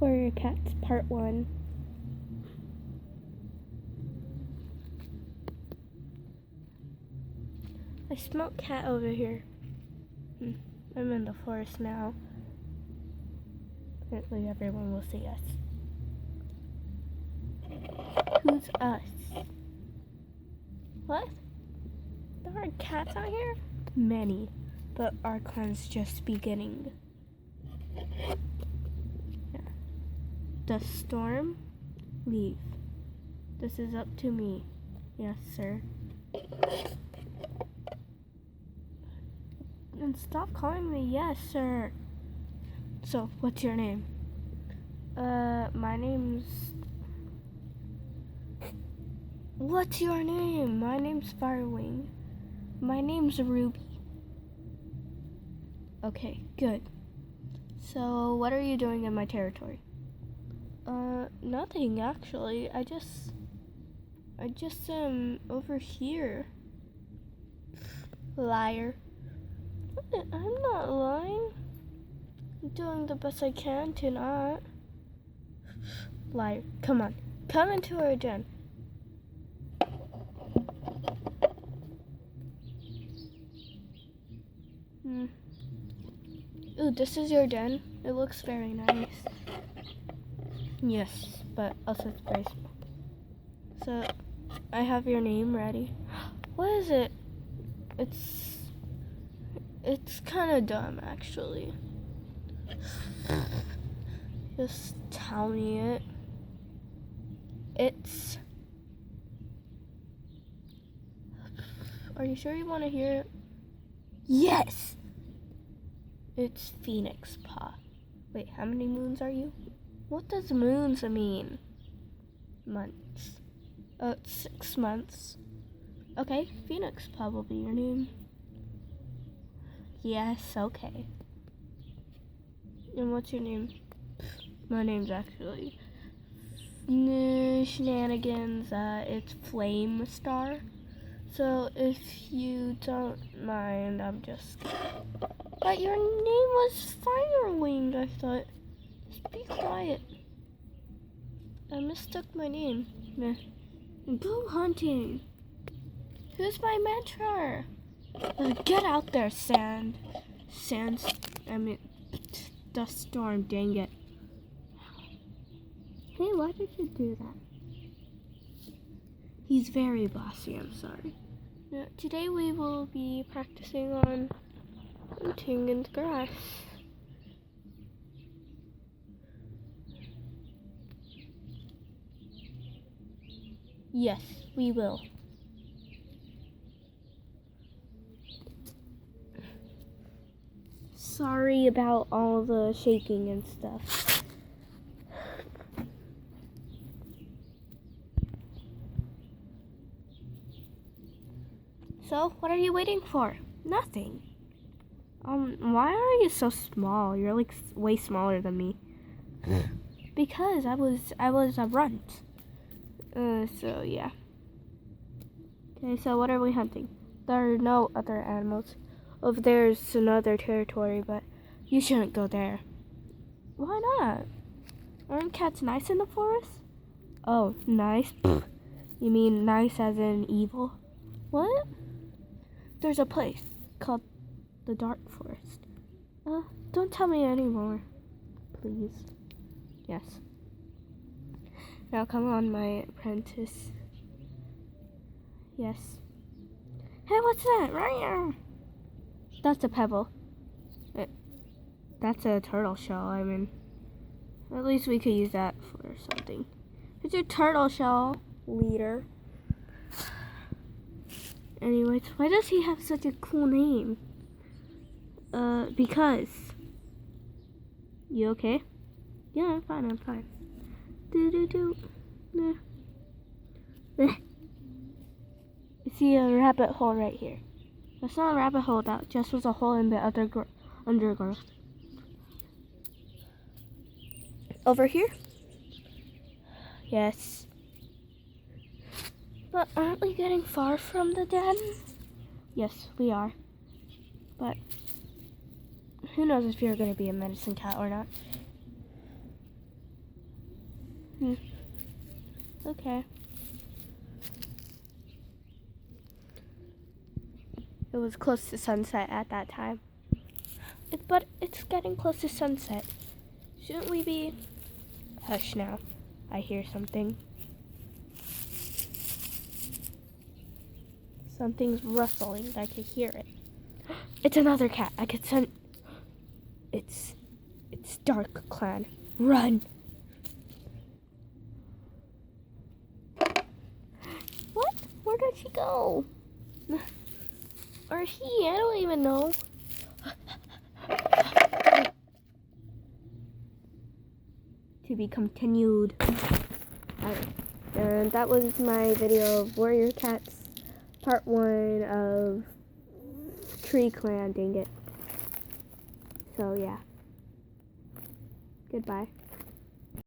Warrior Cats Part 1. I smell cat over here. I'm in the forest now. Apparently everyone will see us. Who's us? What? There are cats out here? Many, but our clan's just beginning. Yeah. The storm? Leave. This is up to me. Yes, sir. And stop calling me yes, sir. So, what's your name? My name's... What's your name? My name's Firewing. My name's Ruby. Okay, good. So, what are you doing in my territory? Nothing actually. I just am over here. Liar. I'm not lying. I'm doing the best I can to not. Liar. Come on. Come into our den. Ooh, this is your den. It looks very nice. Yes, but also it's very small. So, I have your name ready. What is it? It's kind of dumb, actually. Just tell me it. Are you sure you want to hear it? Yes! It's Phoenix Paw. Wait, how many moons are you? What does moons mean? Months. Oh, it's 6 months. Okay, Phoenix Paw will be your name. Yes, okay. And what's your name? My name's actually Shenanigans. It's Flame Star. So if you don't mind, I'm just... But your name was Firewing, I thought. Just be quiet. I mistook my name. Go hunting. Who's my mentor? Get out there, dust storm, dang it. Hey, why did you do that? He's very bossy, I'm sorry. Now, today we will be practicing on hunting in the grass. Yes, we will. Sorry about all the shaking and stuff. So, what are you waiting for? Nothing. Why are you so small? You're like way smaller than me. Because I was a runt. So yeah. Okay, so what are we hunting? There are no other animals. Over there's another territory, but you shouldn't go there. Why not? Aren't cats nice in the forest? Oh, nice? You mean nice as in evil? What? There's a place called the Dark Forest. Don't tell me anymore, please. Yes. Now come on, my apprentice. Yes. Hey, what's that? Right here. That's a pebble. That's a turtle shell, I mean. At least we could use that for something. It's a turtle shell, leader. Anyways, why does he have such a cool name? Because. You okay? Yeah, I'm fine. Do. You see a rabbit hole right here. That's not a rabbit hole, that just was a hole in the other undergrowth. Over here? Yes. But aren't we getting far from the den? Yes, we are. But who knows if you're going to be a medicine cat or not. Okay. It was close to sunset at that time. But it's getting close to sunset. Shouldn't we be... Hush now. I hear something. Something's rustling. I can hear it. It's another cat. I could sense... It's Dark Clan. Run! What? Where did she go? Or he? I don't even know. To be continued. Alright. And that was my video of Warrior Cats part 1 of Tree Clan, dang it. So yeah. Goodbye.